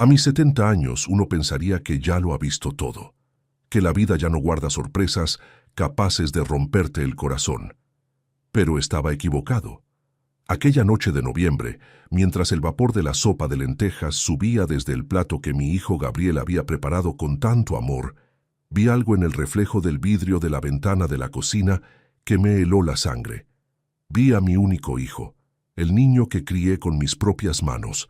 A mis 70 años uno pensaría que ya lo ha visto todo, que la vida ya no guarda sorpresas capaces de romperte el corazón. Pero estaba equivocado. Aquella noche de noviembre, mientras el vapor de la sopa de lentejas subía desde el plato que mi hijo Gabriel había preparado con tanto amor, vi algo en el reflejo del vidrio de la ventana de la cocina que me heló la sangre. Vi a mi único hijo, el niño que crié con mis propias manos,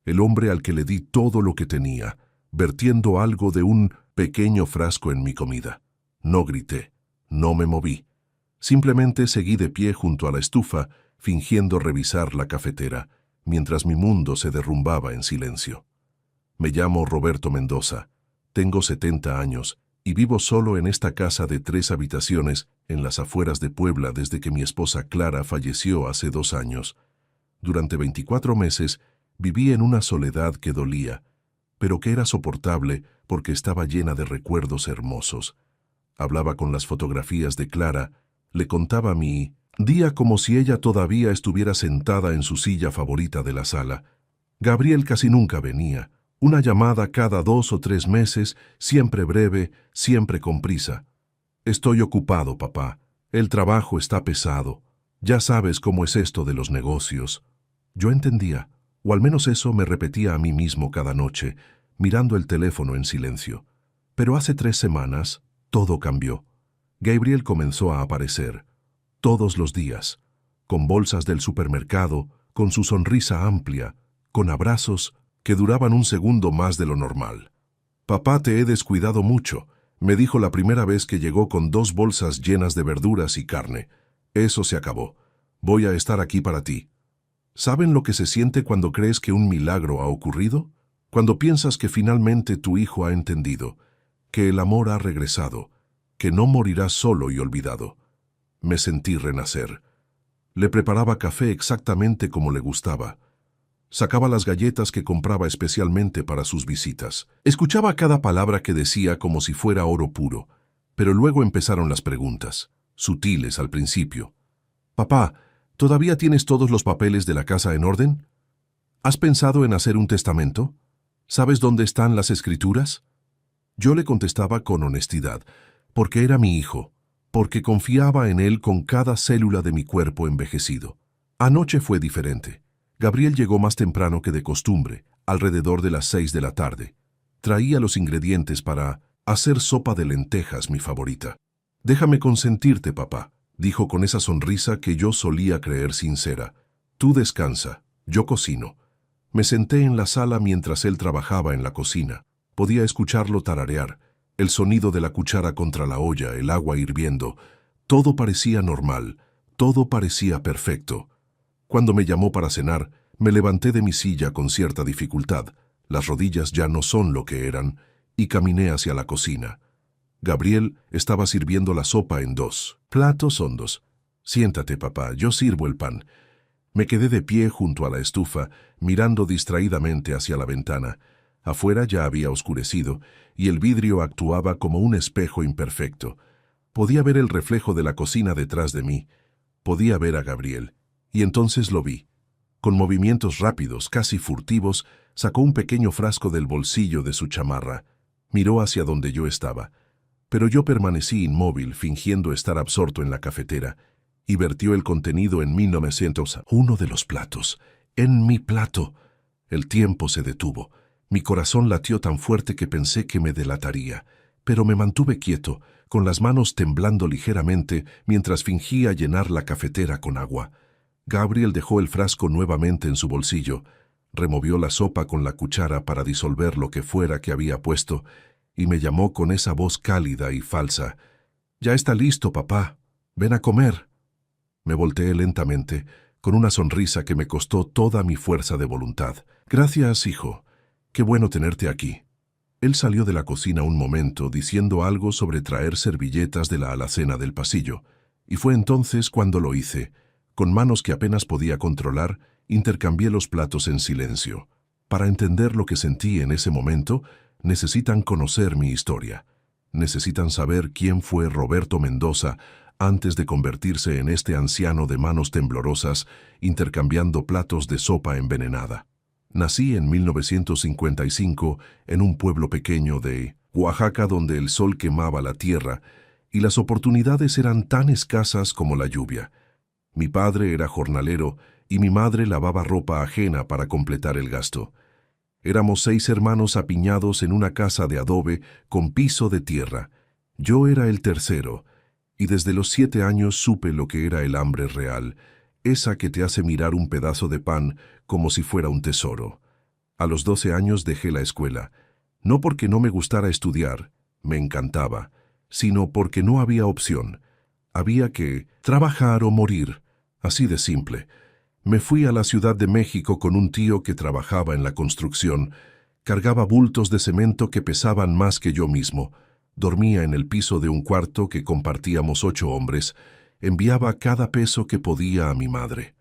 el hombre al que le di todo lo que tenía, vertiendo algo de un pequeño frasco en mi comida. No grité, no me moví. Simplemente seguí de pie junto a la estufa, fingiendo revisar la cafetera, mientras mi mundo se derrumbaba en silencio. Me llamo Roberto Mendoza, tengo 70 años y vivo solo en esta casa de 3 habitaciones en las afueras de Puebla desde que mi esposa Clara falleció hace 2 años. Durante 24 meses viví en una soledad que dolía, pero que era soportable porque estaba llena de recuerdos hermosos. Hablaba con las fotografías de Clara, le contaba mi día como si ella todavía estuviera sentada en su silla favorita de la sala. Gabriel casi nunca venía, una llamada cada 2 o 3 meses, siempre breve, siempre con prisa. Estoy ocupado, papá. El trabajo está pesado. Ya sabes cómo es esto de los negocios. Yo entendía, o al menos eso me repetía a mí mismo cada noche, mirando el teléfono en silencio. Pero hace 3 semanas, todo cambió. Gabriel comenzó a aparecer, todos los días, con bolsas del supermercado, con su sonrisa amplia, con abrazos que duraban un segundo más de lo normal. «Papá, te he descuidado mucho», me dijo la primera vez que llegó con 2 bolsas llenas de verduras y carne. «Eso se acabó. Voy a estar aquí para ti». ¿Saben lo que se siente cuando crees que un milagro ha ocurrido? Cuando piensas que finalmente tu hijo ha entendido, que el amor ha regresado, que no morirá solo y olvidado. Me sentí renacer. Le preparaba café exactamente como le gustaba. Sacaba las galletas que compraba especialmente para sus visitas. Escuchaba cada palabra que decía como si fuera oro puro, pero luego empezaron las preguntas, sutiles al principio. «Papá, ¿todavía tienes todos los papeles de la casa en orden? ¿Has pensado en hacer un testamento? ¿Sabes dónde están las escrituras?» Yo le contestaba con honestidad, porque era mi hijo, porque confiaba en él con cada célula de mi cuerpo envejecido. Anoche fue diferente. Gabriel llegó más temprano que de costumbre, alrededor de las 6 de la tarde. Traía los ingredientes para hacer sopa de lentejas, mi favorita. «Déjame consentirte, papá», dijo con esa sonrisa que yo solía creer sincera. «Tú descansa, yo cocino». Me senté en la sala mientras él trabajaba en la cocina. Podía escucharlo tararear, el sonido de la cuchara contra la olla, el agua hirviendo. Todo parecía normal, todo parecía perfecto. Cuando me llamó para cenar, me levanté de mi silla con cierta dificultad. Las rodillas ya no son lo que eran, y caminé hacia la cocina. Gabriel estaba sirviendo la sopa en 2 platos hondos. «Siéntate, papá, yo sirvo el pan». Me quedé de pie junto a la estufa, mirando distraídamente hacia la ventana. Afuera ya había oscurecido, y el vidrio actuaba como un espejo imperfecto. Podía ver el reflejo de la cocina detrás de mí. Podía ver a Gabriel. Y entonces lo vi. Con movimientos rápidos, casi furtivos, sacó un pequeño frasco del bolsillo de su chamarra. Miró hacia donde yo estaba. Pero yo permanecí inmóvil, fingiendo estar absorto en la cafetera, y vertió el contenido en 1901 de los platos. En mi plato. El tiempo se detuvo. Mi corazón latió tan fuerte que pensé que me delataría, pero me mantuve quieto, con las manos temblando ligeramente mientras fingía llenar la cafetera con agua. Gabriel dejó el frasco nuevamente en su bolsillo, removió la sopa con la cuchara para disolver lo que fuera que había puesto, y me llamó con esa voz cálida y falsa. «Ya está listo, papá. Ven a comer». Me volteé lentamente, con una sonrisa que me costó toda mi fuerza de voluntad. «Gracias, hijo. Qué bueno tenerte aquí». Él salió de la cocina un momento diciendo algo sobre traer servilletas de la alacena del pasillo, y fue entonces cuando lo hice. Con manos que apenas podía controlar, intercambié los platos en silencio. Para entender lo que sentí en ese momento, necesitan conocer mi historia. Necesitan saber quién fue Roberto Mendoza antes de convertirse en este anciano de manos temblorosas, intercambiando platos de sopa envenenada. Nací en 1955 en un pueblo pequeño de Oaxaca donde el sol quemaba la tierra y las oportunidades eran tan escasas como la lluvia. Mi padre era jornalero y mi madre lavaba ropa ajena para completar el gasto. Éramos 6 hermanos apiñados en una casa de adobe con piso de tierra. Yo era el tercero, y desde los 7 años supe lo que era el hambre real, esa que te hace mirar un pedazo de pan como si fuera un tesoro. A los 12 años dejé la escuela, no porque no me gustara estudiar, me encantaba, sino porque no había opción. Había que trabajar o morir, así de simple. Me fui a la Ciudad de México con un tío que trabajaba en la construcción. Cargaba bultos de cemento que pesaban más que yo mismo. Dormía en el piso de un cuarto que compartíamos 8 hombres. Enviaba cada peso que podía a mi madre.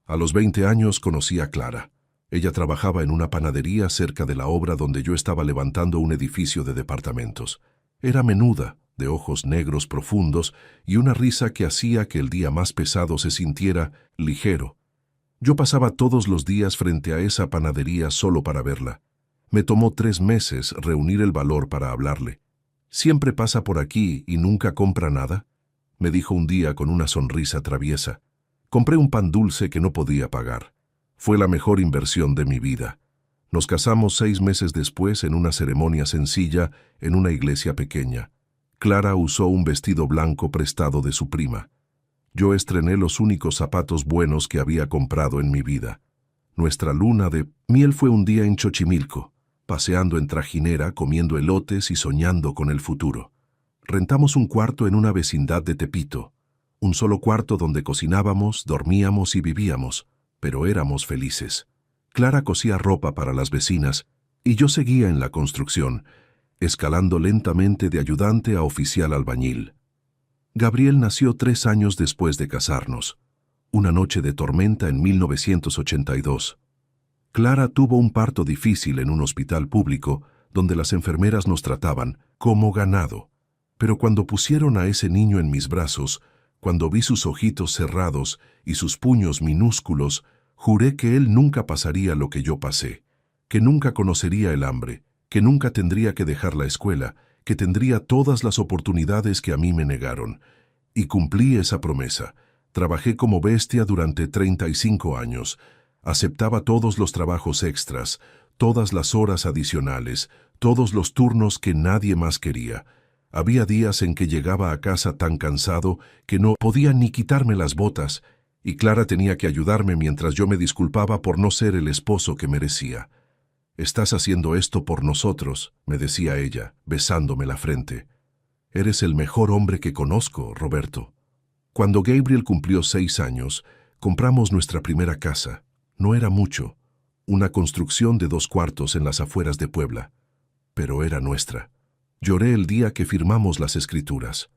A los 20 años conocí a Clara. Ella trabajaba en una panadería cerca de la obra donde yo estaba levantando un edificio de departamentos. Era menuda, de ojos negros profundos y una risa que hacía que el día más pesado se sintiera ligero. Yo pasaba todos los días frente a esa panadería solo para verla. Me tomó 3 meses reunir el valor para hablarle. «¿Siempre pasa por aquí y nunca compra nada?», me dijo un día con una sonrisa traviesa. Compré un pan dulce que no podía pagar. Fue la mejor inversión de mi vida. Nos casamos 6 meses después en una ceremonia sencilla en una iglesia pequeña. Clara usó un vestido blanco prestado de su prima. Yo estrené los únicos zapatos buenos que había comprado en mi vida. Nuestra luna de miel fue un día en Xochimilco, paseando en trajinera, comiendo elotes y soñando con el futuro. Rentamos un cuarto en una vecindad de Tepito, un solo cuarto donde cocinábamos, dormíamos y vivíamos, pero éramos felices. Clara cosía ropa para las vecinas y yo seguía en la construcción, escalando lentamente de ayudante a oficial albañil. Gabriel nació 3 años después de casarnos, una noche de tormenta en 1982. Clara tuvo un parto difícil en un hospital público donde las enfermeras nos trataban como ganado. Pero cuando pusieron a ese niño en mis brazos, cuando vi sus ojitos cerrados y sus puños minúsculos, juré que él nunca pasaría lo que yo pasé, que nunca conocería el hambre, que nunca tendría que dejar la escuela, que tendría todas las oportunidades que a mí me negaron. Y cumplí esa promesa. Trabajé como bestia durante 35 años. Aceptaba todos los trabajos extras, todas las horas adicionales, todos los turnos que nadie más quería. Había días en que llegaba a casa tan cansado que no podía ni quitarme las botas, y Clara tenía que ayudarme mientras yo me disculpaba por no ser el esposo que merecía. «Estás haciendo esto por nosotros», me decía ella, besándome la frente. «Eres el mejor hombre que conozco, Roberto». Cuando Gabriel cumplió 6 años, compramos nuestra primera casa. No era mucho, una construcción de 2 cuartos en las afueras de Puebla, pero era nuestra. Lloré el día que firmamos las escrituras.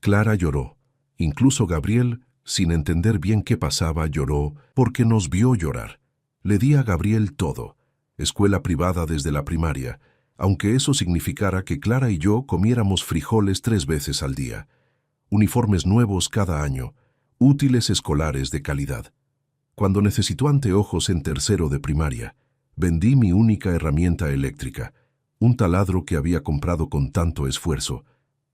Clara lloró. Incluso Gabriel, sin entender bien qué pasaba, lloró porque nos vio llorar. Le di a Gabriel todo. Escuela privada desde la primaria, aunque eso significara que Clara y yo comiéramos frijoles 3 veces al día. Uniformes nuevos cada año, útiles escolares de calidad. Cuando necesitó anteojos en tercero de primaria, vendí mi única herramienta eléctrica, un taladro que había comprado con tanto esfuerzo,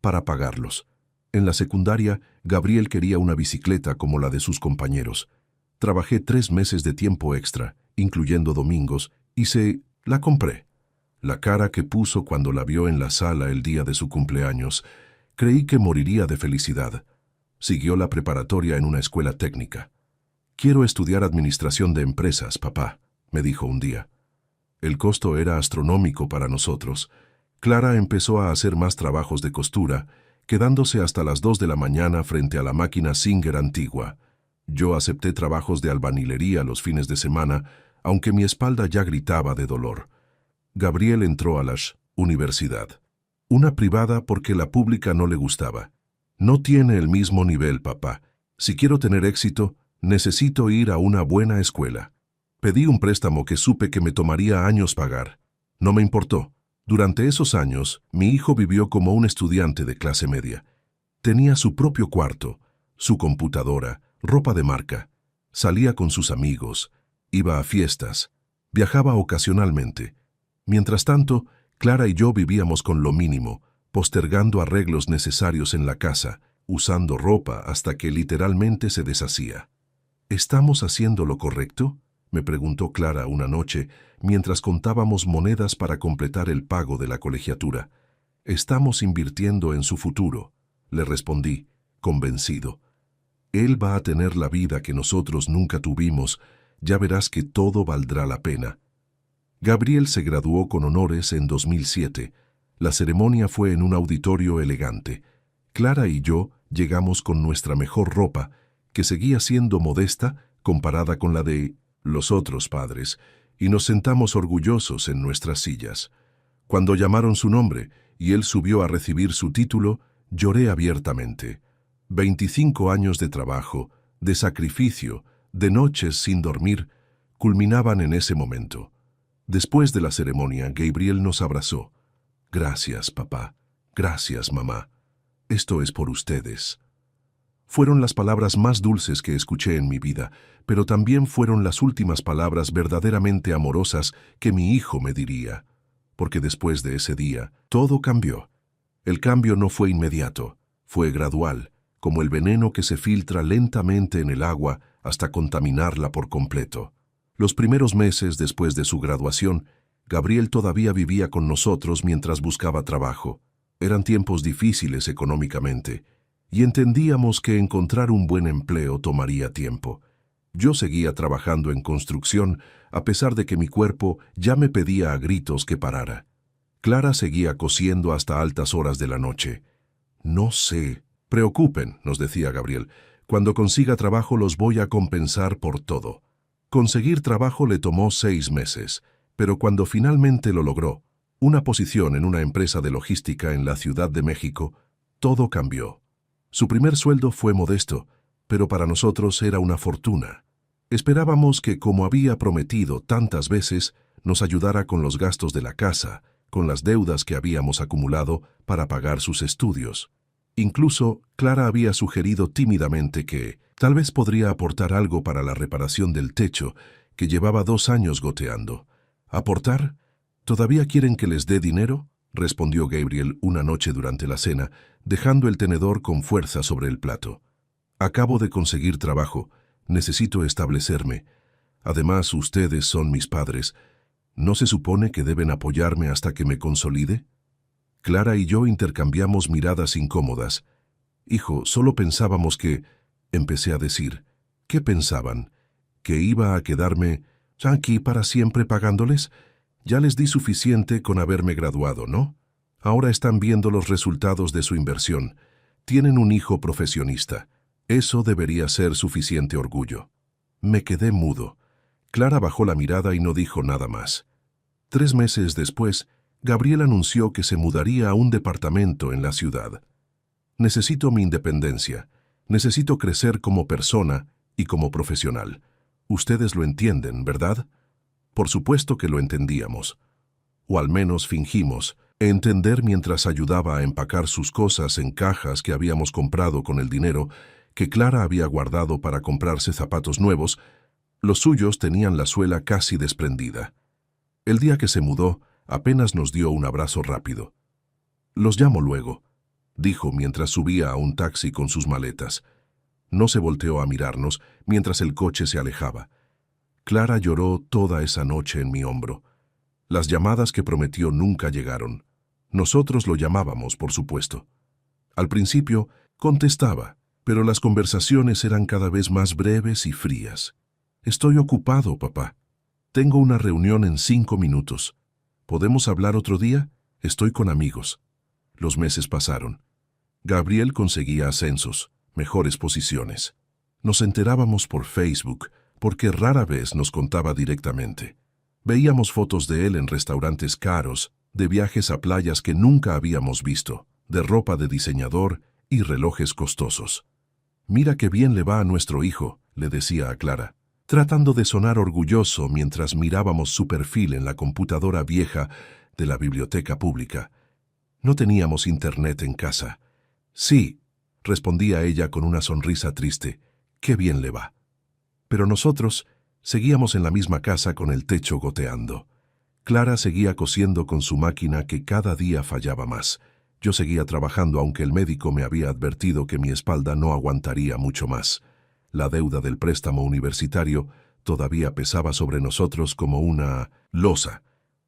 para pagarlos. En la secundaria, Gabriel quería una bicicleta como la de sus compañeros. Trabajé 3 meses de tiempo extra, incluyendo domingos, y la compré. La cara que puso cuando la vio en la sala el día de su cumpleaños, creí que moriría de felicidad. Siguió la preparatoria en una escuela técnica. «Quiero estudiar administración de empresas, papá», me dijo un día. El costo era astronómico para nosotros. Clara empezó a hacer más trabajos de costura, quedándose hasta las 2 de la mañana frente a la máquina Singer antigua. Yo acepté trabajos de albañilería los fines de semana, aunque mi espalda ya gritaba de dolor. Gabriel entró a la universidad. Una privada porque la pública no le gustaba. «No tiene el mismo nivel, papá. Si quiero tener éxito, necesito ir a una buena escuela». Pedí un préstamo que supe que me tomaría años pagar. No me importó. Durante esos años, mi hijo vivió como un estudiante de clase media. Tenía su propio cuarto, su computadora, ropa de marca. Salía con sus amigos, iba a fiestas. Viajaba ocasionalmente. Mientras tanto, Clara y yo vivíamos con lo mínimo, postergando arreglos necesarios en la casa, usando ropa hasta que literalmente se deshacía. ¿Estamos haciendo lo correcto?, me preguntó Clara una noche, mientras contábamos monedas para completar el pago de la colegiatura. Estamos invirtiendo en su futuro, le respondí, convencido. Él va a tener la vida que nosotros nunca tuvimos, ya verás que todo valdrá la pena. Gabriel se graduó con honores en 2007. La ceremonia fue en un auditorio elegante. Clara y yo llegamos con nuestra mejor ropa, que seguía siendo modesta comparada con la de los otros padres, y nos sentamos orgullosos en nuestras sillas. Cuando llamaron su nombre y él subió a recibir su título, lloré abiertamente. 25 años de trabajo, de sacrificio, de noches sin dormir, culminaban en ese momento. Después de la ceremonia, Gabriel nos abrazó. Gracias, papá. Gracias, mamá. Esto es por ustedes. Fueron las palabras más dulces que escuché en mi vida, pero también fueron las últimas palabras verdaderamente amorosas que mi hijo me diría. Porque después de ese día, todo cambió. El cambio no fue inmediato, fue gradual, como el veneno que se filtra lentamente en el agua hasta contaminarla por completo. Los primeros meses después de su graduación, Gabriel todavía vivía con nosotros mientras buscaba trabajo. Eran tiempos difíciles económicamente, y entendíamos que encontrar un buen empleo tomaría tiempo. Yo seguía trabajando en construcción, a pesar de que mi cuerpo ya me pedía a gritos que parara. Clara seguía cosiendo hasta altas horas de la noche. No sé. Preocupen, nos decía Gabriel. Cuando consiga trabajo los voy a compensar por todo. Conseguir trabajo le tomó 6 meses, pero cuando finalmente lo logró, una posición en una empresa de logística en la Ciudad de México, todo cambió. Su primer sueldo fue modesto, pero para nosotros era una fortuna. Esperábamos que, como había prometido tantas veces, nos ayudara con los gastos de la casa, con las deudas que habíamos acumulado para pagar sus estudios. Incluso, Clara había sugerido tímidamente que tal vez podría aportar algo para la reparación del techo, que llevaba 2 años goteando. ¿Aportar? ¿Todavía quieren que les dé dinero?, respondió Gabriel una noche durante la cena, dejando el tenedor con fuerza sobre el plato. Acabo de conseguir trabajo. Necesito establecerme. Además, ustedes son mis padres. ¿No se supone que deben apoyarme hasta que me consolide? Clara y yo intercambiamos miradas incómodas. Hijo, solo pensábamos que... Empecé a decir. ¿Qué pensaban? ¿Que iba a quedarme aquí para siempre pagándoles? Ya les di suficiente con haberme graduado, ¿no? Ahora están viendo los resultados de su inversión. Tienen un hijo profesionista. Eso debería ser suficiente orgullo. Me quedé mudo. Clara bajó la mirada y no dijo nada más. 3 meses después, Gabriel anunció que se mudaría a un departamento en la ciudad. Necesito mi independencia. Necesito crecer como persona y como profesional. Ustedes lo entienden, ¿verdad? Por supuesto que lo entendíamos. O al menos fingimos entender mientras ayudaba a empacar sus cosas en cajas que habíamos comprado con el dinero que Clara había guardado para comprarse zapatos nuevos. Los suyos tenían la suela casi desprendida. El día que se mudó, apenas nos dio un abrazo rápido. «Los llamo luego», dijo mientras subía a un taxi con sus maletas. No se volteó a mirarnos mientras el coche se alejaba. Clara lloró toda esa noche en mi hombro. Las llamadas que prometió nunca llegaron. Nosotros lo llamábamos, por supuesto. Al principio, contestaba, pero las conversaciones eran cada vez más breves y frías. «Estoy ocupado, papá. Tengo una reunión en 5 minutos. ¿Podemos hablar otro día? Estoy con amigos». Los meses pasaron. Gabriel conseguía ascensos, mejores posiciones. Nos enterábamos por Facebook, porque rara vez nos contaba directamente. Veíamos fotos de él en restaurantes caros, de viajes a playas que nunca habíamos visto, de ropa de diseñador y relojes costosos. «Mira qué bien le va a nuestro hijo», le decía a Clara, tratando de sonar orgulloso mientras mirábamos su perfil en la computadora vieja de la biblioteca pública. No teníamos internet en casa. «Sí», respondía ella con una sonrisa triste, «qué bien le va». Pero nosotros Seguíamos en la misma casa con el techo goteando. Clara seguía cosiendo con su máquina que cada día fallaba más. Yo seguía trabajando aunque el médico me había advertido que mi espalda no aguantaría mucho más. La deuda del préstamo universitario todavía pesaba sobre nosotros como una losa.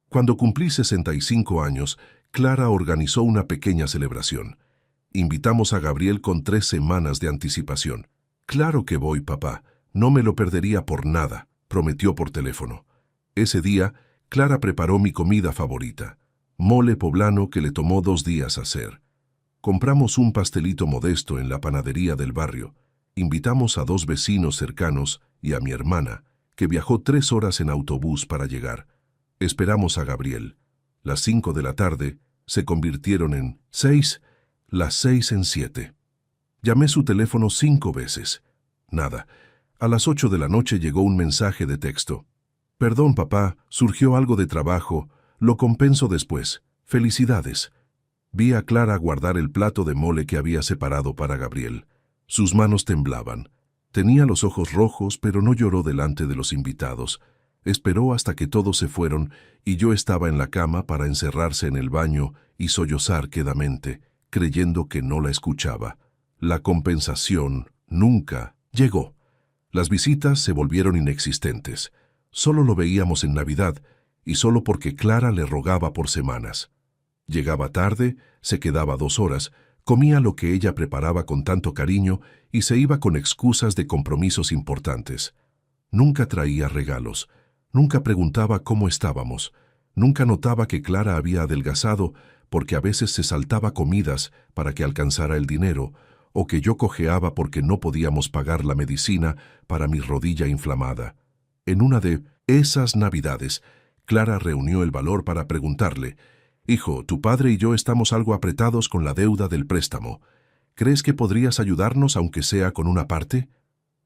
Cuando cumplí 65 años, Clara organizó una pequeña celebración. Invitamos a Gabriel con 3 semanas de anticipación. «Claro que voy, papá. No me lo perdería por nada», prometió por teléfono. Ese día, Clara preparó mi comida favorita, mole poblano que le tomó 2 días hacer. Compramos un pastelito modesto en la panadería del barrio. Invitamos a 2 vecinos cercanos y a mi hermana, que viajó 3 horas en autobús para llegar. Esperamos a Gabriel. Las 5 de la tarde se convirtieron en 6, las 6 en 7. Llamé su teléfono 5 veces. Nada. A las 8 de la noche llegó un mensaje de texto. «Perdón, papá, surgió algo de trabajo. Lo compenso después. Felicidades». Vi a Clara guardar el plato de mole que había separado para Gabriel. Sus manos temblaban. Tenía los ojos rojos, pero no lloró delante de los invitados. Esperó hasta que todos se fueron y yo estaba en la cama para encerrarse en el baño y sollozar quedamente, creyendo que no la escuchaba. La compensación nunca llegó. Las visitas se volvieron inexistentes. Solo lo veíamos en Navidad, y solo porque Clara le rogaba por semanas. Llegaba tarde, se quedaba 2 horas, comía lo que ella preparaba con tanto cariño y se iba con excusas de compromisos importantes. Nunca traía regalos, nunca preguntaba cómo estábamos, nunca notaba que Clara había adelgazado porque a veces se saltaba comidas para que alcanzara el dinero, o que yo cojeaba porque no podíamos pagar la medicina para mi rodilla inflamada. En una de esas Navidades, Clara reunió el valor para preguntarle: «Hijo, tu padre y yo estamos algo apretados con la deuda del préstamo. ¿Crees que podrías ayudarnos aunque sea con una parte?»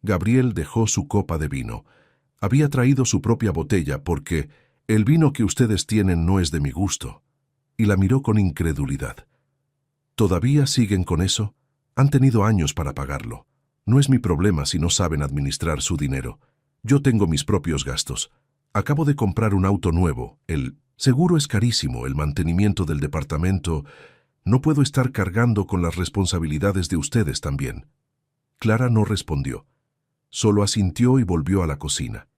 Gabriel dejó su copa de vino. Había traído su propia botella porque «el vino que ustedes tienen no es de mi gusto». Y la miró con incredulidad. «¿Todavía siguen con eso? Han tenido años para pagarlo. No es mi problema si no saben administrar su dinero. Yo tengo mis propios gastos. Acabo de comprar un auto nuevo. El seguro es carísimo, el mantenimiento del departamento. No puedo estar cargando con las responsabilidades de ustedes también». Clara no respondió. Solo asintió y volvió a la cocina.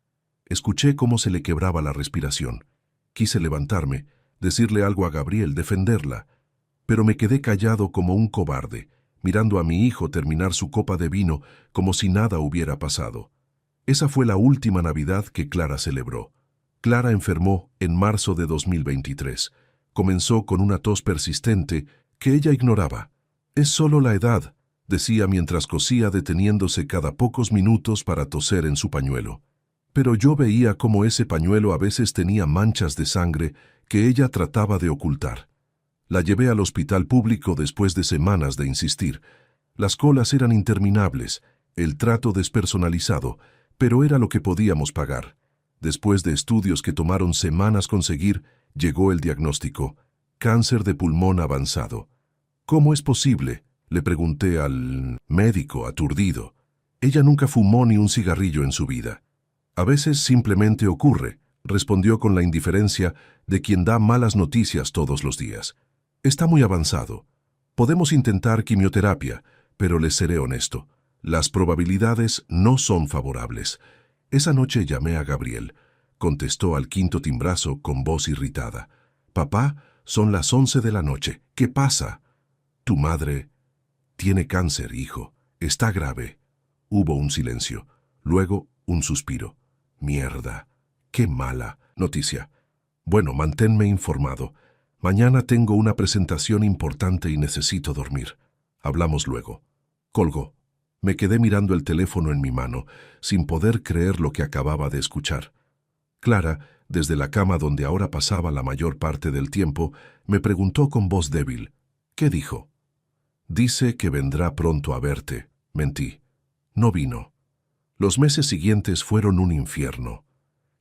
Escuché cómo se le quebraba la respiración. Quise levantarme, decirle algo a Gabriel, defenderla. Pero me quedé callado como un cobarde, mirando a mi hijo terminar su copa de vino como si nada hubiera pasado. Esa fue la última Navidad que Clara celebró. Clara enfermó en marzo de 2023. Comenzó con una tos persistente que ella ignoraba. «Es solo la edad», decía mientras cosía, deteniéndose cada pocos minutos para toser en su pañuelo. Pero yo veía cómo ese pañuelo a veces tenía manchas de sangre que ella trataba de ocultar. La llevé al hospital público después de semanas de insistir. Las colas eran interminables, el trato despersonalizado, pero era lo que podíamos pagar. Después de estudios que tomaron semanas conseguir, llegó el diagnóstico: cáncer de pulmón avanzado. «¿Cómo es posible?», le pregunté al médico, aturdido. Ella nunca fumó ni un cigarrillo en su vida. «A veces simplemente ocurre», respondió con la indiferencia de quien da malas noticias todos los días. «Está muy avanzado. Podemos intentar quimioterapia, pero les seré honesto. Las probabilidades no son favorables». Esa noche llamé a Gabriel. Contestó al 5.º timbrazo con voz irritada. «Papá, son las 11 de la noche. ¿Qué pasa?» «Tu madre tiene cáncer, hijo. Está grave». Hubo un silencio. Luego un suspiro. «Mierda. Qué mala noticia. Bueno, manténme informado. Mañana tengo una presentación importante y necesito dormir. Hablamos luego». Colgó. Me quedé mirando el teléfono en mi mano, sin poder creer lo que acababa de escuchar. Clara, desde la cama donde ahora pasaba la mayor parte del tiempo, me preguntó con voz débil: «¿Qué dijo?» «Dice que vendrá pronto a verte». Mentí. No vino. Los meses siguientes fueron un infierno.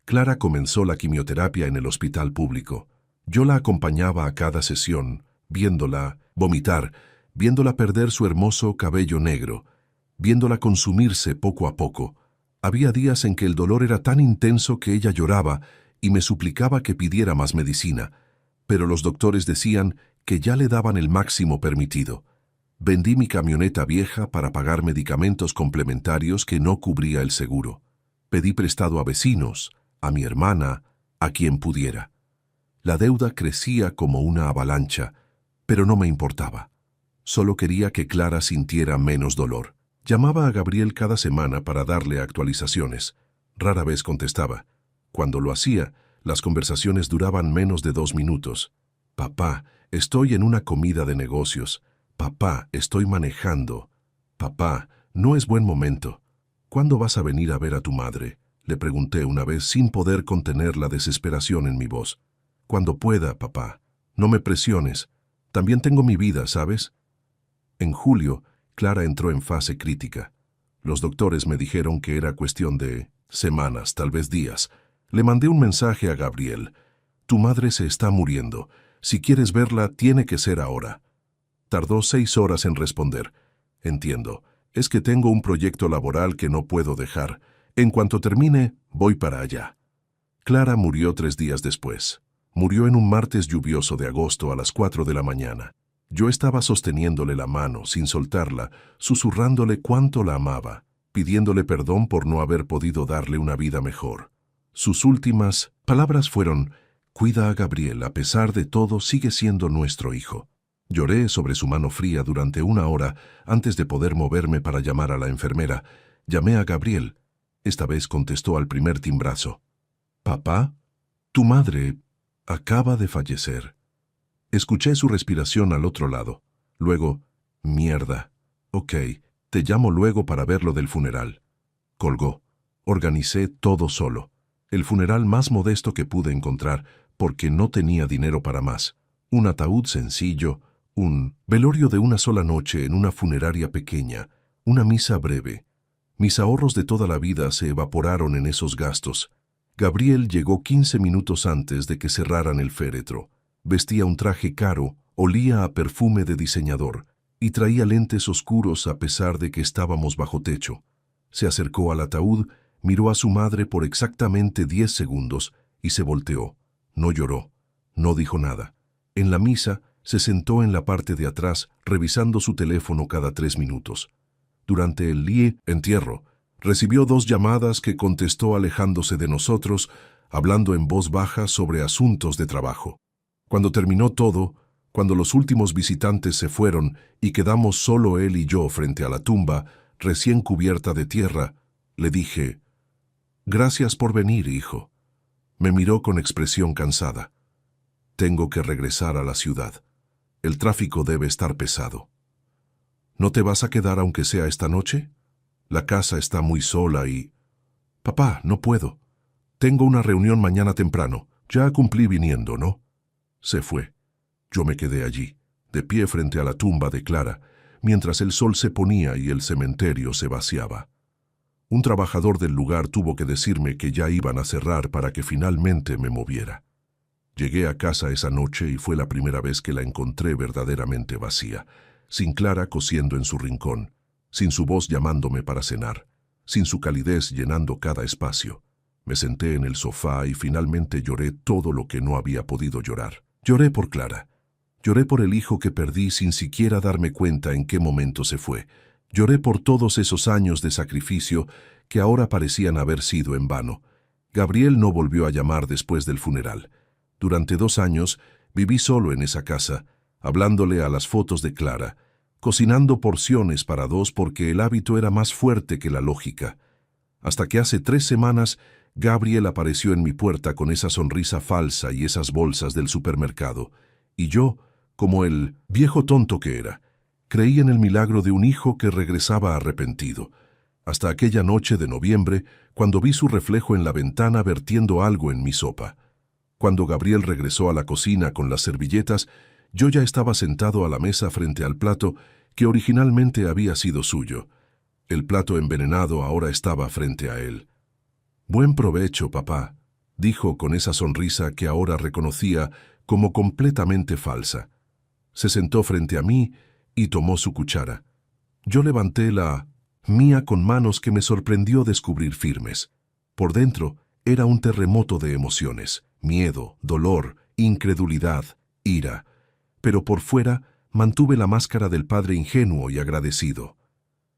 Clara comenzó la quimioterapia en el hospital público. Yo la acompañaba a cada sesión, viéndola vomitar, viéndola perder su hermoso cabello negro, viéndola consumirse poco a poco. Había días en que el dolor era tan intenso que ella lloraba y me suplicaba que pidiera más medicina, pero los doctores decían que ya le daban el máximo permitido. Vendí mi camioneta vieja para pagar medicamentos complementarios que no cubría el seguro. Pedí prestado a vecinos, a mi hermana, a quien pudiera. La deuda crecía como una avalancha, pero no me importaba. Solo quería que Clara sintiera menos dolor. Llamaba a Gabriel cada semana para darle actualizaciones. Rara vez contestaba. Cuando lo hacía, las conversaciones duraban menos de 2 minutos. Papá, estoy en una comida de negocios. Papá, estoy manejando. Papá, no es buen momento. ¿Cuándo vas a venir a ver a tu madre? Le pregunté una vez sin poder contener la desesperación en mi voz. Cuando pueda, papá. No me presiones. También tengo mi vida, ¿sabes? En julio, Clara entró en fase crítica. Los doctores me dijeron que era cuestión de semanas, tal vez días. Le mandé un mensaje a Gabriel. Tu madre se está muriendo. Si quieres verla, tiene que ser ahora. Tardó 6 horas en responder. Entiendo. Es que tengo un proyecto laboral que no puedo dejar. En cuanto termine, voy para allá. Clara murió 3 días después. Murió en un martes lluvioso de agosto a las 4 de la mañana. Yo estaba sosteniéndole la mano, sin soltarla, susurrándole cuánto la amaba, pidiéndole perdón por no haber podido darle una vida mejor. Sus últimas palabras fueron: «Cuida a Gabriel, a pesar de todo sigue siendo nuestro hijo». Lloré sobre su mano fría durante 1 hora antes de poder moverme para llamar a la enfermera. Llamé a Gabriel. Esta vez contestó al primer timbrazo. «Papá, tu madre acaba de fallecer». Escuché su respiración al otro lado. Luego, «Mierda. Ok, te llamo luego para ver lo del funeral». Colgó. Organicé todo solo. El funeral más modesto que pude encontrar, porque no tenía dinero para más. Un ataúd sencillo, un velorio de una sola noche en una funeraria pequeña, una misa breve. Mis ahorros de toda la vida se evaporaron en esos gastos. Gabriel llegó 15 minutos antes de que cerraran el féretro. Vestía un traje caro, olía a perfume de diseñador y traía lentes oscuros a pesar de que estábamos bajo techo. Se acercó al ataúd, miró a su madre por exactamente 10 segundos y se volteó. No lloró, no dijo nada. En la misa se sentó en la parte de atrás revisando su teléfono cada 3 minutos. Durante el entierro, recibió 2 llamadas que contestó alejándose de nosotros, hablando en voz baja sobre asuntos de trabajo. Cuando terminó todo, cuando los últimos visitantes se fueron y quedamos solo él y yo frente a la tumba, recién cubierta de tierra, le dije: «Gracias por venir, hijo». Me miró con expresión cansada. «Tengo que regresar a la ciudad. El tráfico debe estar pesado». «¿No te vas a quedar aunque sea esta noche? La casa está muy sola y...» «Papá, no puedo. Tengo una reunión mañana temprano. Ya cumplí viniendo, ¿no?» Se fue. Yo me quedé allí, de pie frente a la tumba de Clara, mientras el sol se ponía y el cementerio se vaciaba. Un trabajador del lugar tuvo que decirme que ya iban a cerrar para que finalmente me moviera. Llegué a casa esa noche y fue la primera vez que la encontré verdaderamente vacía, sin Clara cosiendo en su rincón, sin su voz llamándome para cenar, sin su calidez llenando cada espacio. Me senté en el sofá y finalmente lloré todo lo que no había podido llorar. Lloré por Clara. Lloré por el hijo que perdí sin siquiera darme cuenta en qué momento se fue. Lloré por todos esos años de sacrificio que ahora parecían haber sido en vano. Gabriel no volvió a llamar después del funeral. Durante 2 años viví solo en esa casa, hablándole a las fotos de Clara, cocinando porciones para 2 porque el hábito era más fuerte que la lógica. Hasta que hace 3 semanas Gabriel apareció en mi puerta con esa sonrisa falsa y esas bolsas del supermercado, y yo, como el viejo tonto que era, creí en el milagro de un hijo que regresaba arrepentido, hasta aquella noche de noviembre, cuando vi su reflejo en la ventana vertiendo algo en mi sopa. Cuando Gabriel regresó a la cocina con las servilletas, yo ya estaba sentado a la mesa frente al plato que originalmente había sido suyo. El plato envenenado ahora estaba frente a él. «Buen provecho, papá», dijo con esa sonrisa que ahora reconocía como completamente falsa. Se sentó frente a mí y tomó su cuchara. Yo levanté la Mía con manos que me sorprendió descubrir firmes. Por dentro era un terremoto de emociones, miedo, dolor, incredulidad, ira. Pero por fuera mantuve la máscara del padre ingenuo y agradecido.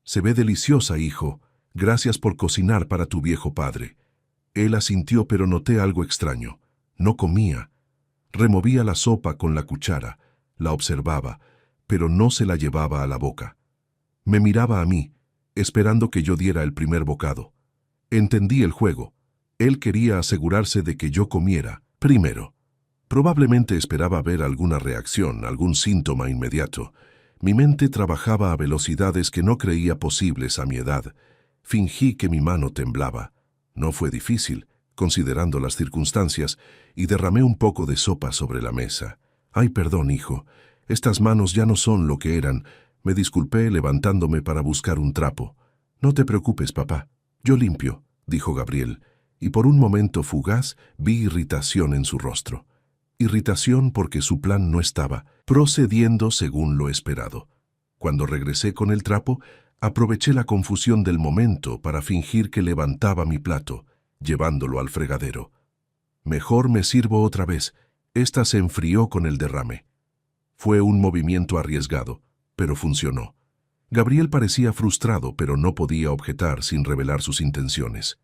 Se ve deliciosa, hijo. Gracias por cocinar para tu viejo padre. Él asintió, pero noté algo extraño. No comía. Removía la sopa con la cuchara, la observaba, pero no se la llevaba a la boca. Me miraba a mí, esperando que yo diera el primer bocado. Entendí el juego. Él quería asegurarse de que yo comiera primero. Probablemente esperaba ver alguna reacción, algún síntoma inmediato. Mi mente trabajaba a velocidades que no creía posibles a mi edad. Fingí que mi mano temblaba. No fue difícil, considerando las circunstancias, y derramé un poco de sopa sobre la mesa. «Ay, perdón, hijo. Estas manos ya no son lo que eran». Me disculpé levantándome para buscar un trapo. «No te preocupes, papá. Yo limpio», dijo Gabriel, y por un momento fugaz vi irritación en su rostro. Irritación porque su plan no estaba procediendo según lo esperado. Cuando regresé con el trapo, aproveché la confusión del momento para fingir que levantaba mi plato, llevándolo al fregadero. «Mejor me sirvo otra vez». Esta se enfrió con el derrame. Fue un movimiento arriesgado, pero funcionó. Gabriel parecía frustrado, pero no podía objetar sin revelar sus intenciones.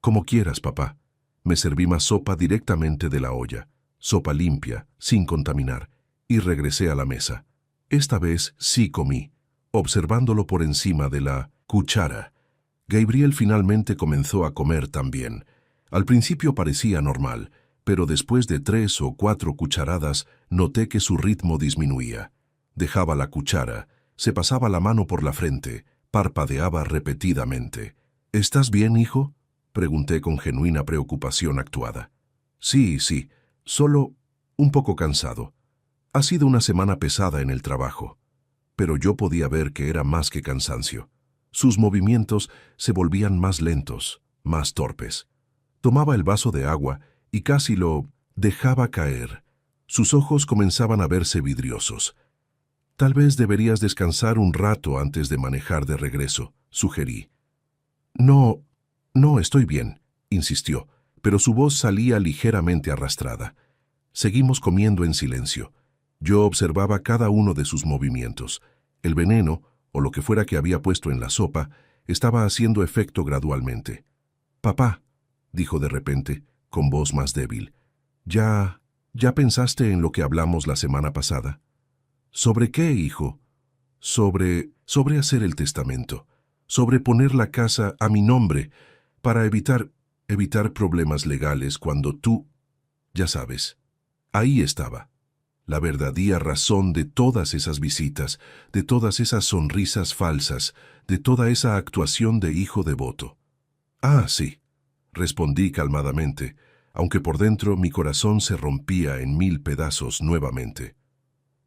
«Como quieras, papá». Me serví más sopa directamente de la olla, sopa limpia, sin contaminar, y regresé a la mesa. Esta vez sí comí, observándolo por encima de la cuchara. Gabriel finalmente comenzó a comer también. Al principio parecía normal, pero después de 3 o 4 cucharadas noté que su ritmo disminuía. Dejaba la cuchara, se pasaba la mano por la frente, parpadeaba repetidamente. «¿Estás bien, hijo?», pregunté con genuina preocupación actuada. «Sí, solo un poco cansado. Ha sido una semana pesada en el trabajo». Pero yo podía ver que era más que cansancio. Sus movimientos se volvían más lentos, más torpes. Tomaba el vaso de agua y casi lo dejaba caer. Sus ojos comenzaban a verse vidriosos. «Tal vez deberías descansar un rato antes de manejar de regreso», sugerí. No, estoy bien», insistió, pero su voz salía ligeramente arrastrada. Seguimos comiendo en silencio. Yo observaba cada uno de sus movimientos. El veneno, o lo que fuera que había puesto en la sopa, estaba haciendo efecto gradualmente. «Papá», dijo de repente, con voz más débil, ¿Ya pensaste en lo que hablamos la semana pasada?» «¿Sobre qué, hijo?» Sobre hacer el testamento, sobre poner la casa a mi nombre, para evitar problemas legales cuando tú, ya sabes». Ahí estaba, la verdadera razón de todas esas visitas, de todas esas sonrisas falsas, de toda esa actuación de hijo devoto. «Ah, sí», respondí calmadamente, aunque por dentro mi corazón se rompía en 1000 pedazos nuevamente.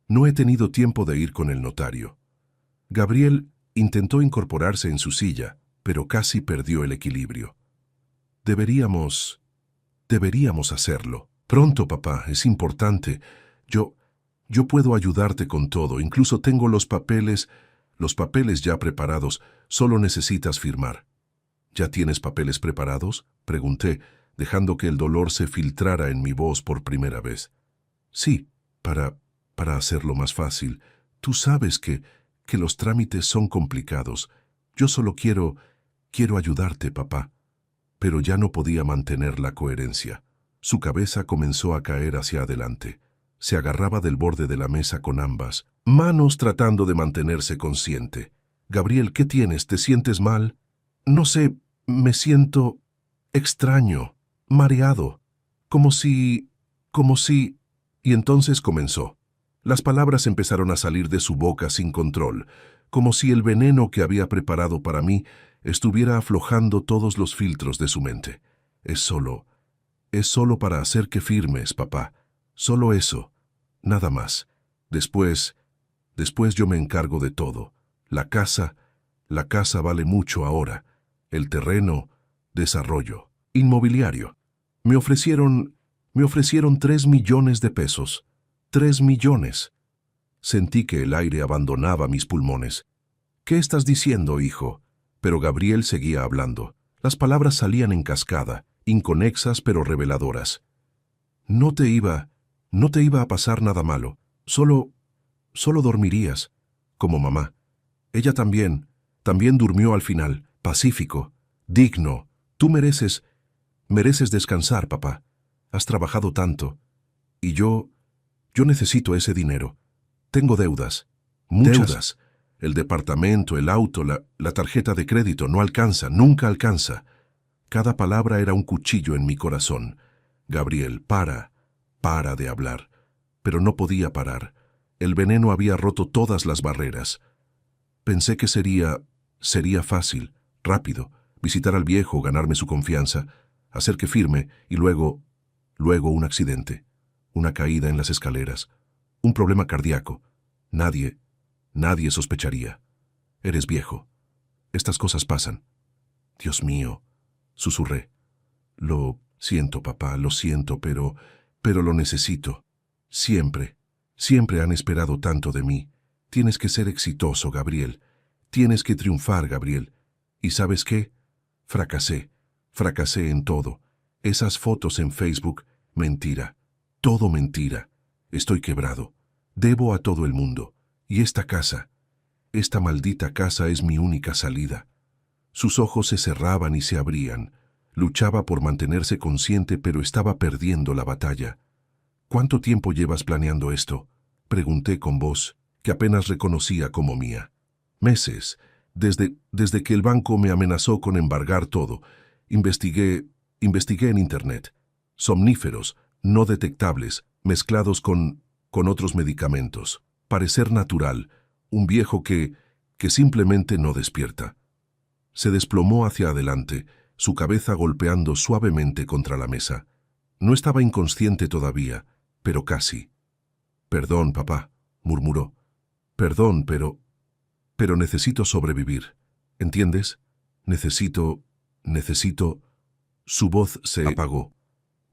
«No he tenido tiempo de ir con el notario». Gabriel intentó incorporarse en su silla, pero casi perdió el equilibrio. Deberíamos hacerlo. Pronto, papá, es importante. Yo puedo ayudarte con todo, incluso tengo los papeles ya preparados, solo necesitas firmar». «¿Ya tienes papeles preparados?», pregunté, dejando que el dolor se filtrara en mi voz por primera vez. «Sí, para hacerlo más fácil. Tú sabes que los trámites son complicados. Yo solo quiero ayudarte, papá». Pero ya no podía mantener la coherencia. Su cabeza comenzó a caer hacia adelante. Se agarraba del borde de la mesa con ambas manos tratando de mantenerse consciente. «Gabriel, ¿qué tienes? ¿Te sientes mal?» «No sé, me siento extraño, mareado, como si...». Y entonces comenzó. Las palabras empezaron a salir de su boca sin control, como si el veneno que había preparado para mí estuviera aflojando todos los filtros de su mente. Es solo para hacer que firmes, papá. Solo eso. Nada más. Después yo me encargo de todo. La casa vale mucho ahora. El terreno, desarrollo, inmobiliario. Me ofrecieron 3 millones de pesos. 3 millones. Sentí que el aire abandonaba mis pulmones. «¿Qué estás diciendo, hijo?». Pero Gabriel seguía hablando. Las palabras salían en cascada, inconexas pero reveladoras. No te iba a pasar nada malo. Solo dormirías, como mamá. Ella también durmió al final, pacífico, digno. Tú mereces descansar, papá. Has trabajado tanto. Y yo necesito ese dinero. Tengo deudas. Muchas. Deudas. El departamento, el auto, la tarjeta de crédito no alcanza, nunca alcanza. Cada palabra era un cuchillo en mi corazón. Gabriel, para de hablar. Pero no podía parar. El veneno había roto todas las barreras. Pensé que sería fácil, rápido, visitar al viejo, ganarme su confianza, hacer que firme y luego un accidente, una caída en las escaleras, un problema cardíaco. Nadie sospecharía. Eres viejo. Estas cosas pasan. Dios mío, susurré. Lo siento, papá, lo siento, pero lo necesito. Siempre han esperado tanto de mí. Tienes que ser exitoso, Gabriel. Tienes que triunfar, Gabriel. ¿Y sabes qué? Fracasé en todo. Esas fotos en Facebook, mentira. Todo mentira. Estoy quebrado. Debo a todo el mundo. Y esta maldita casa es mi única salida. Sus ojos se cerraban y se abrían. Luchaba por mantenerse consciente, pero estaba perdiendo la batalla. ¿Cuánto tiempo llevas planeando esto? Pregunté con voz que apenas reconocía como mía. Meses, desde que el banco me amenazó con embargar todo. Investigué en Internet. Somníferos, no detectables, mezclados con otros medicamentos. Parecer natural, un viejo que simplemente no despierta. Se desplomó hacia adelante, su cabeza golpeando suavemente contra la mesa. No estaba inconsciente todavía, pero casi. «Perdón, papá», murmuró. «Perdón, pero necesito sobrevivir. ¿Entiendes? Necesito...». Su voz se apagó.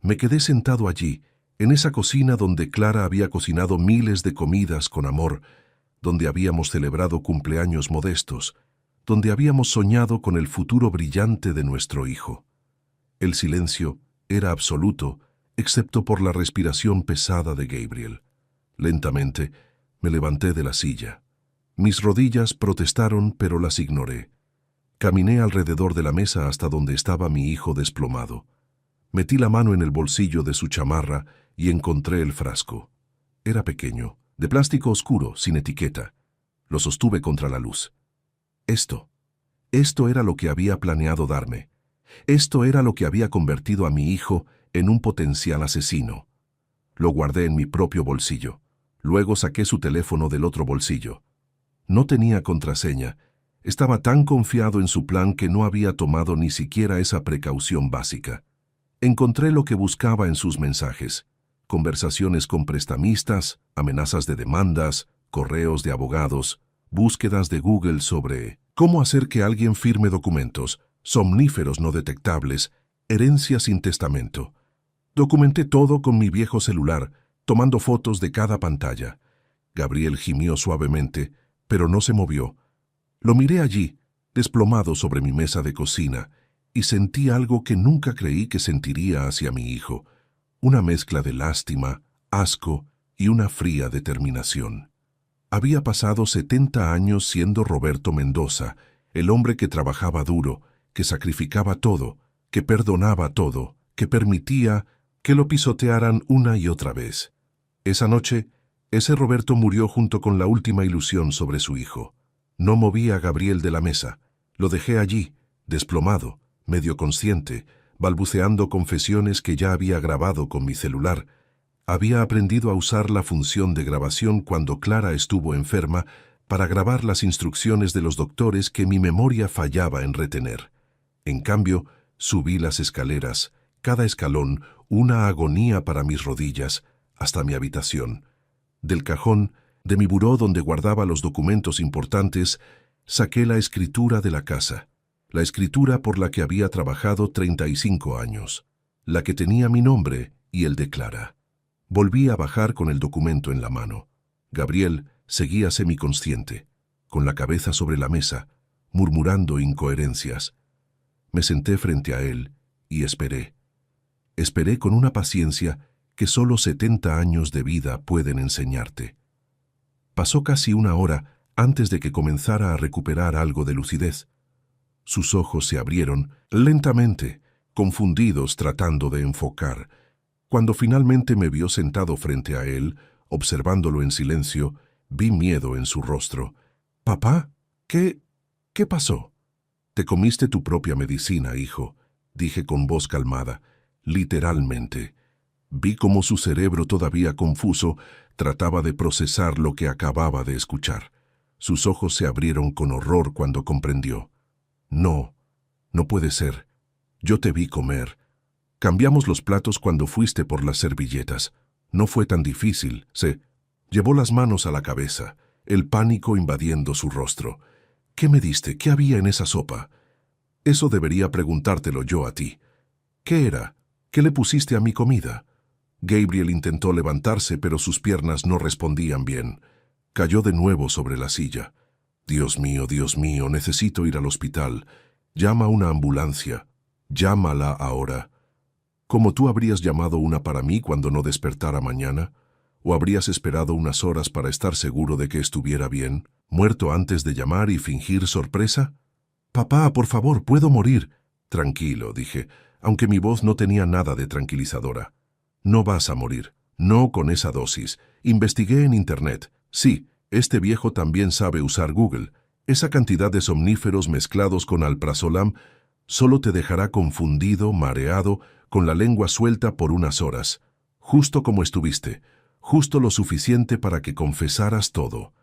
Me quedé sentado allí, en esa cocina donde Clara había cocinado miles de comidas con amor, donde habíamos celebrado cumpleaños modestos, donde habíamos soñado con el futuro brillante de nuestro hijo. El silencio era absoluto, excepto por la respiración pesada de Gabriel. Lentamente me levanté de la silla. Mis rodillas protestaron, pero las ignoré. Caminé alrededor de la mesa hasta donde estaba mi hijo desplomado. Metí la mano en el bolsillo de su chamarra y encontré el frasco. Era pequeño, de plástico oscuro, sin etiqueta. Lo sostuve contra la luz. Esto era lo que había planeado darme. Esto era lo que había convertido a mi hijo en un potencial asesino. Lo guardé en mi propio bolsillo. Luego saqué su teléfono del otro bolsillo. No tenía contraseña. Estaba tan confiado en su plan que no había tomado ni siquiera esa precaución básica. Encontré lo que buscaba en sus mensajes: conversaciones con prestamistas, amenazas de demandas, correos de abogados, búsquedas de Google sobre cómo hacer que alguien firme documentos, somníferos no detectables, herencia sin testamento. Documenté todo con mi viejo celular, tomando fotos de cada pantalla. Gabriel gimió suavemente, pero no se movió. Lo miré allí, desplomado sobre mi mesa de cocina, y sentí algo que nunca creí que sentiría hacia mi hijo, una mezcla de lástima, asco y una fría determinación. Había pasado 70 años siendo Roberto Mendoza, el hombre que trabajaba duro, que sacrificaba todo, que perdonaba todo, que permitía que lo pisotearan una y otra vez. Esa noche, ese Roberto murió junto con la última ilusión sobre su hijo. No moví a Gabriel de la mesa. Lo dejé allí, desplomado, medio consciente, balbuceando confesiones que ya había grabado con mi celular. Había aprendido a usar la función de grabación cuando Clara estuvo enferma para grabar las instrucciones de los doctores que mi memoria fallaba en retener. En cambio, subí las escaleras, cada escalón una agonía para mis rodillas, hasta mi habitación. Del cajón, de mi buró donde guardaba los documentos importantes, saqué la escritura de la casa, la escritura por la que había trabajado 35 años, la que tenía mi nombre y el de Clara. Volví a bajar con el documento en la mano. Gabriel seguía semiconsciente, con la cabeza sobre la mesa, murmurando incoherencias. Me senté frente a él y esperé. Esperé con una paciencia que solo 70 años de vida pueden enseñarte. Pasó casi una hora antes de que comenzara a recuperar algo de lucidez. Sus ojos se abrieron lentamente, confundidos tratando de enfocar. Cuando finalmente me vio sentado frente a él, observándolo en silencio, vi miedo en su rostro. «Papá, ¿qué pasó?» «Te comiste tu propia medicina, hijo», dije con voz calmada, literalmente. Vi cómo su cerebro, todavía confuso, trataba de procesar lo que acababa de escuchar. Sus ojos se abrieron con horror cuando comprendió. «No, no puede ser. Yo te vi comer. Cambiamos los platos cuando fuiste por las servilletas. No fue tan difícil». Se llevó las manos a la cabeza, el pánico invadiendo su rostro. «¿Qué me diste? ¿Qué había en esa sopa?» «Eso debería preguntártelo yo a ti. ¿Qué era? ¿Qué le pusiste a mi comida?» Gabriel intentó levantarse, pero sus piernas no respondían bien. Cayó de nuevo sobre la silla. Dios mío, necesito ir al hospital. Llama a una ambulancia. Llámala ahora». «¿Cómo tú habrías llamado una para mí cuando no despertara mañana? ¿O habrías esperado unas horas para estar seguro de que estuviera bien? ¿Muerto antes de llamar y fingir sorpresa?» «Papá, por favor, puedo morir». «Tranquilo», dije, aunque mi voz no tenía nada de tranquilizadora. «No vas a morir. No con esa dosis. Investigué en Internet. Sí, este viejo también sabe usar Google. Esa cantidad de somníferos mezclados con alprazolam solo te dejará confundido, mareado, con la lengua suelta por unas horas. Justo como estuviste. Justo lo suficiente para que confesaras todo».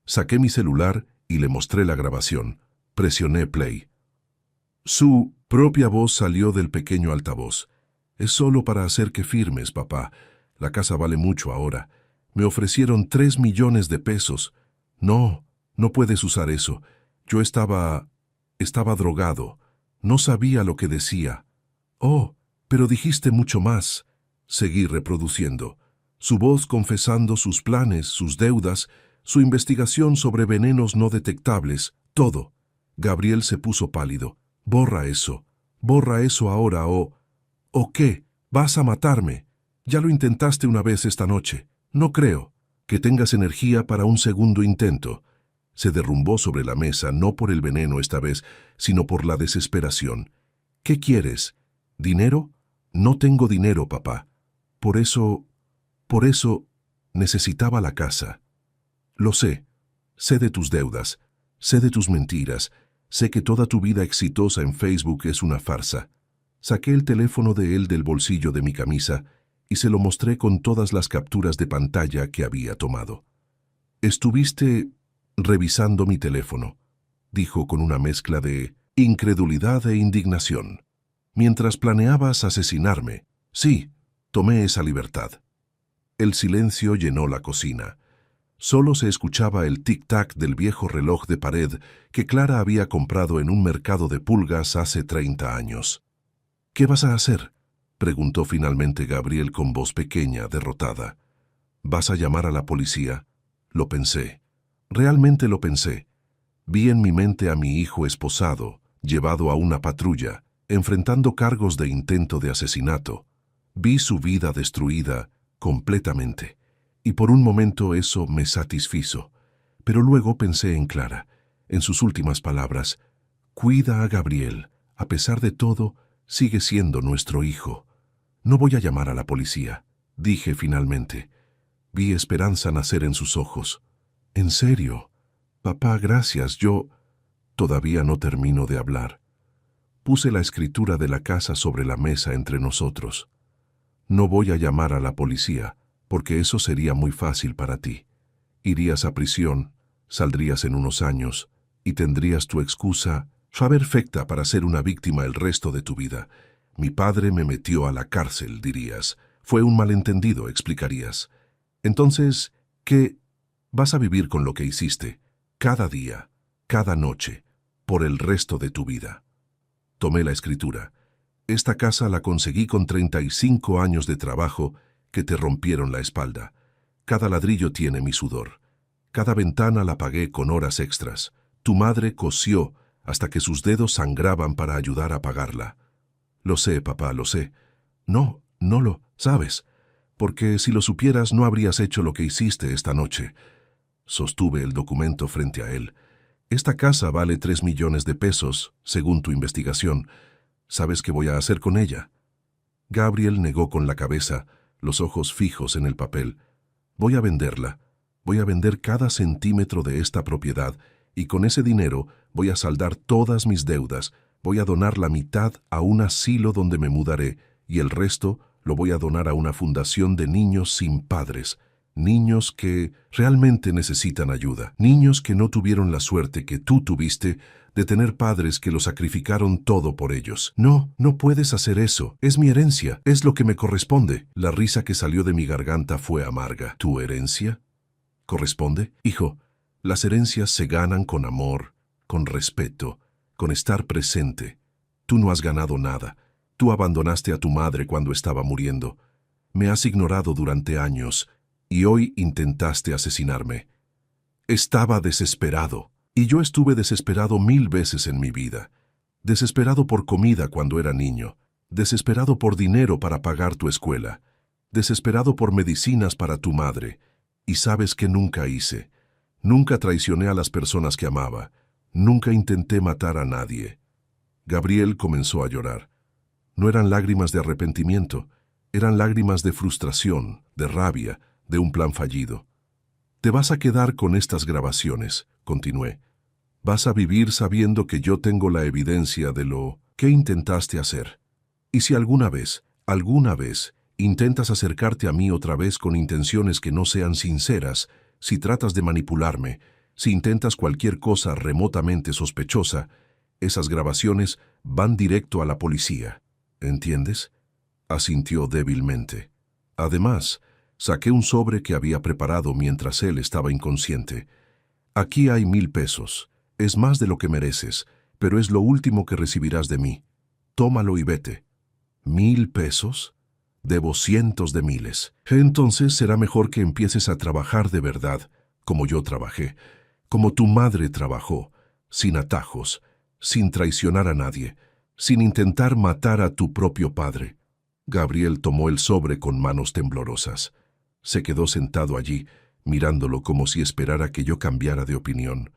Saqué mi celular y le mostré la grabación. Presioné play. Su propia voz salió del pequeño altavoz. «Es solo para hacer que firmes, papá. La casa vale mucho ahora. Me ofrecieron 3 millones de pesos. No, no puedes usar eso. Yo estaba drogado. No sabía lo que decía». «Oh, pero dijiste mucho más». Seguí reproduciendo. Su voz confesando sus planes, sus deudas, su investigación sobre venenos no detectables, todo. Gabriel se puso pálido. Borra eso ahora ¿O qué? ¿Vas a matarme? Ya lo intentaste una vez esta noche. No creo que tengas energía para un segundo intento». Se derrumbó sobre la mesa, no por el veneno esta vez, sino por la desesperación. «¿Qué quieres? ¿Dinero?» «No tengo dinero, papá. Por eso necesitaba la casa. Lo sé. Sé de tus deudas. Sé de tus mentiras. Sé que toda tu vida exitosa en Facebook es una farsa». Saqué el teléfono de él del bolsillo de mi camisa y se lo mostré con todas las capturas de pantalla que había tomado. «Estuviste revisando mi teléfono», dijo con una mezcla de incredulidad e indignación. «Mientras planeabas asesinarme. Sí, tomé esa libertad». El silencio llenó la cocina. Solo se escuchaba el tic-tac del viejo reloj de pared que Clara había comprado en un mercado de pulgas hace 30 años. «¿Qué vas a hacer?», preguntó finalmente Gabriel con voz pequeña, derrotada. «¿Vas a llamar a la policía?». Lo pensé. Realmente lo pensé. Vi en mi mente a mi hijo esposado, llevado a una patrulla, enfrentando cargos de intento de asesinato. Vi su vida destruida completamente. Y por un momento eso me satisfizo. Pero luego pensé en Clara, en sus últimas palabras. «Cuida a Gabriel. A pesar de todo, sigue siendo nuestro hijo». «No voy a llamar a la policía», dije finalmente. Vi esperanza nacer en sus ojos. «¿En serio? Papá, gracias. Yo todavía no termino de hablar». Puse la escritura de la casa sobre la mesa entre nosotros. «No voy a llamar a la policía, porque eso sería muy fácil para ti. Irías a prisión, saldrías en unos años, y tendrías tu excusa perfecta para ser una víctima el resto de tu vida. Mi padre me metió a la cárcel, dirías. Fue un malentendido, explicarías. Entonces, ¿qué? Vas a vivir con lo que hiciste, cada día, cada noche, por el resto de tu vida». Tomé la escritura. «Esta casa la conseguí con 35 años de trabajo que te rompieron la espalda. Cada ladrillo tiene mi sudor. Cada ventana la pagué con horas extras. Tu madre cosió hasta que sus dedos sangraban para ayudar a pagarla. Lo sé, papá, lo sé. No, no lo sabes, porque si lo supieras no habrías hecho lo que hiciste esta noche. Sostuve el documento frente a él. Esta casa vale 3 millones de pesos, según tu investigación. ¿Sabes qué voy a hacer con ella? Gabriel negó con la cabeza, los ojos fijos en el papel. Voy a venderla. Voy a vender cada centímetro de esta propiedad y con ese dinero voy a saldar todas mis deudas. Voy a donar la mitad a un asilo donde me mudaré y el resto lo voy a donar a una fundación de niños sin padres. Niños que realmente necesitan ayuda. Niños que no tuvieron la suerte que tú tuviste de tener padres que lo sacrificaron todo por ellos. No, no puedes hacer eso. Es mi herencia. Es lo que me corresponde. La risa que salió de mi garganta fue amarga. ¿Tu herencia? ¿Corresponde? Hijo, las herencias se ganan con amor, con respeto, con estar presente. Tú no has ganado nada. Tú abandonaste a tu madre cuando estaba muriendo. Me has ignorado durante años y hoy intentaste asesinarme. Estaba desesperado, y yo estuve desesperado 1000 veces en mi vida. Desesperado por comida cuando era niño, desesperado por dinero para pagar tu escuela, desesperado por medicinas para tu madre. Y sabes que nunca hice. Nunca traicioné a las personas que amaba. Nunca intenté matar a nadie. Gabriel comenzó a llorar. No eran lágrimas de arrepentimiento, eran lágrimas de frustración, de rabia, de un plan fallido. Te vas a quedar con estas grabaciones, continué. Vas a vivir sabiendo que yo tengo la evidencia de lo que intentaste hacer. Y si alguna vez, intentas acercarte a mí otra vez con intenciones que no sean sinceras, si tratas de manipularme, si intentas cualquier cosa remotamente sospechosa, esas grabaciones van directo a la policía. ¿Entiendes? Asintió débilmente. Además, saqué un sobre que había preparado mientras él estaba inconsciente. Aquí hay 1000 pesos. Es más de lo que mereces, pero es lo último que recibirás de mí. Tómalo y vete. ¿1000 pesos? Debo cientos de miles. Entonces será mejor que empieces a trabajar de verdad, como yo trabajé, como tu madre trabajó, sin atajos, sin traicionar a nadie, sin intentar matar a tu propio padre. Gabriel tomó el sobre con manos temblorosas. Se quedó sentado allí, mirándolo como si esperara que yo cambiara de opinión.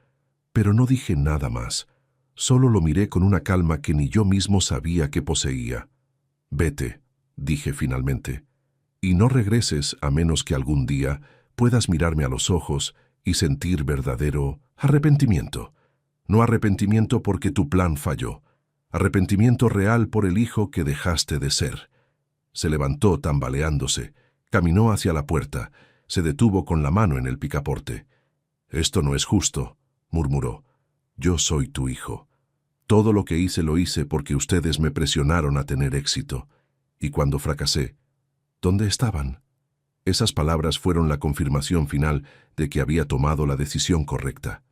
Pero no dije nada más. Solo lo miré con una calma que ni yo mismo sabía que poseía. Vete, dije finalmente, y no regreses a menos que algún día puedas mirarme a los ojos y sentir verdadero arrepentimiento. No arrepentimiento porque tu plan falló, arrepentimiento real por el hijo que dejaste de ser. Se levantó tambaleándose, caminó hacia la puerta, se detuvo con la mano en el picaporte. «Esto no es justo», murmuró. «Yo soy tu hijo. Todo lo que hice lo hice porque ustedes me presionaron a tener éxito. Y cuando fracasé, ¿dónde estaban?» Esas palabras fueron la confirmación final de que había tomado la decisión correcta.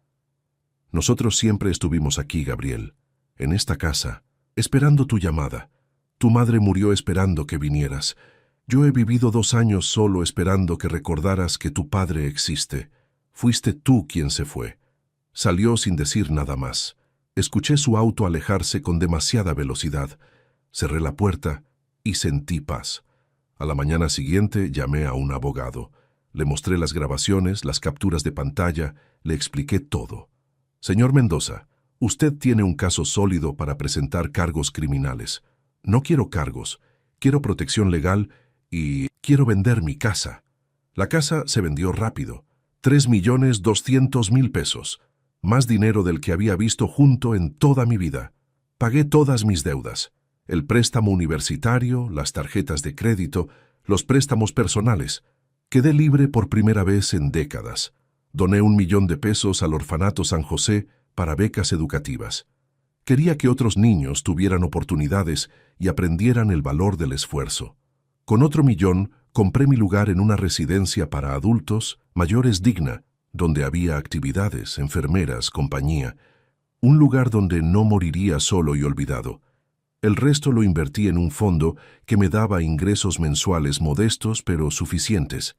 Nosotros siempre estuvimos aquí, Gabriel, en esta casa, esperando tu llamada. Tu madre murió esperando que vinieras. Yo he vivido 2 años solo esperando que recordaras que tu padre existe. Fuiste tú quien se fue. Salió sin decir nada más. Escuché su auto alejarse con demasiada velocidad. Cerré la puerta y sentí paz. A la mañana siguiente llamé a un abogado. Le mostré las grabaciones, las capturas de pantalla, le expliqué todo. «Señor Mendoza, usted tiene un caso sólido para presentar cargos criminales. No quiero cargos, quiero protección legal y quiero vender mi casa». La casa se vendió rápido. 3.200.000 pesos. Más dinero del que había visto junto en toda mi vida. Pagué todas mis deudas. El préstamo universitario, las tarjetas de crédito, los préstamos personales. Quedé libre por primera vez en décadas. Doné 1 millón de pesos al Orfanato San José para becas educativas. Quería que otros niños tuvieran oportunidades y aprendieran el valor del esfuerzo. Con otro 1 millón, compré mi lugar en una residencia para adultos mayores digna, donde había actividades, enfermeras, compañía. Un lugar donde no moriría solo y olvidado. El resto lo invertí en un fondo que me daba ingresos mensuales modestos pero suficientes.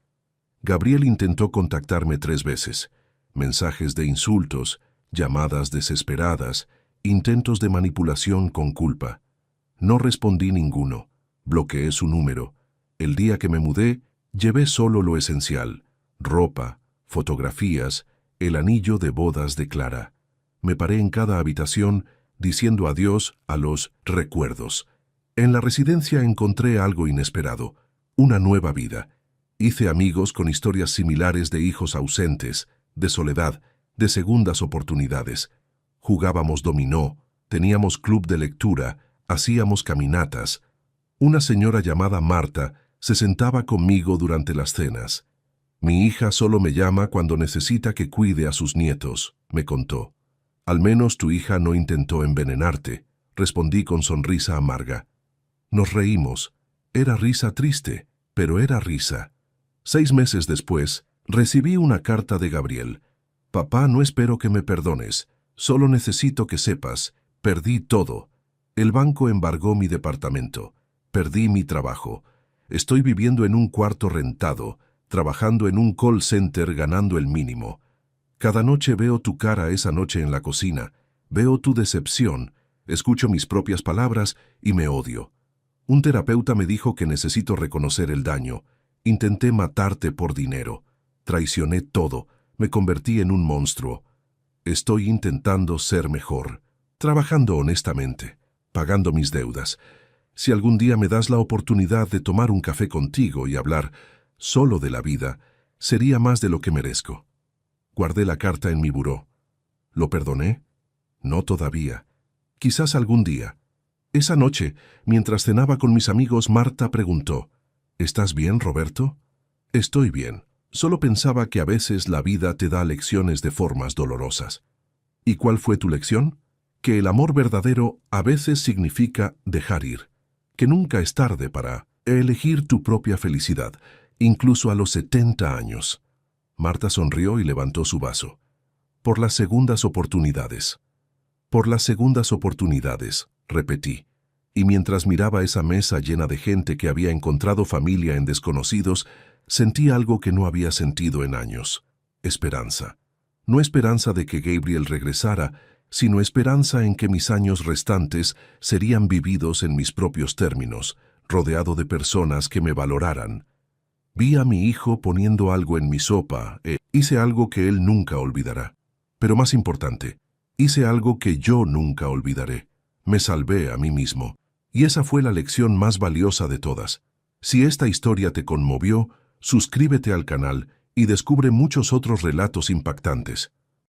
Gabriel intentó contactarme 3 veces. Mensajes de insultos, llamadas desesperadas, intentos de manipulación con culpa. No respondí ninguno. Bloqueé su número. El día que me mudé, llevé solo lo esencial: ropa, fotografías, el anillo de bodas de Clara. Me paré en cada habitación diciendo adiós a los recuerdos. En la residencia encontré algo inesperado: una nueva vida. Hice amigos con historias similares de hijos ausentes, de soledad, de segundas oportunidades. Jugábamos dominó, teníamos club de lectura, hacíamos caminatas. Una señora llamada Marta se sentaba conmigo durante las cenas. Mi hija solo me llama cuando necesita que cuide a sus nietos, me contó. Al menos tu hija no intentó envenenarte, respondí con sonrisa amarga. Nos reímos. Era risa triste, pero era risa. 6 meses después, recibí una carta de Gabriel. Papá, no espero que me perdones. Solo necesito que sepas, perdí todo. El banco embargó mi departamento. Perdí mi trabajo. Estoy viviendo en un cuarto rentado, trabajando en un call center ganando el mínimo. Cada noche veo tu cara esa noche en la cocina, veo tu decepción, escucho mis propias palabras y me odio. Un terapeuta me dijo que necesito reconocer el daño. Intenté matarte por dinero. Traicioné todo. Me convertí en un monstruo. Estoy intentando ser mejor, trabajando honestamente, pagando mis deudas. Si algún día me das la oportunidad de tomar un café contigo y hablar solo de la vida, sería más de lo que merezco. Guardé la carta en mi buró. ¿Lo perdoné? No todavía. Quizás algún día. Esa noche, mientras cenaba con mis amigos, Marta preguntó: ¿Estás bien, Roberto? Estoy bien. Solo pensaba que a veces la vida te da lecciones de formas dolorosas. ¿Y cuál fue tu lección? Que el amor verdadero a veces significa dejar ir. Que nunca es tarde para elegir tu propia felicidad, incluso a los 70 años. Marta sonrió y levantó su vaso. Por las segundas oportunidades. Por las segundas oportunidades, repetí. Y mientras miraba esa mesa llena de gente que había encontrado familia en desconocidos, sentí algo que no había sentido en años: esperanza. No esperanza de que Gabriel regresara, sino esperanza en que mis años restantes serían vividos en mis propios términos, rodeado de personas que me valoraran. Vi a mi hijo poniendo algo en mi sopa hice algo que él nunca olvidará. Pero más importante, hice algo que yo nunca olvidaré. Me salvé a mí mismo. Y esa fue la lección más valiosa de todas. Si esta historia te conmovió, suscríbete al canal y descubre muchos otros relatos impactantes.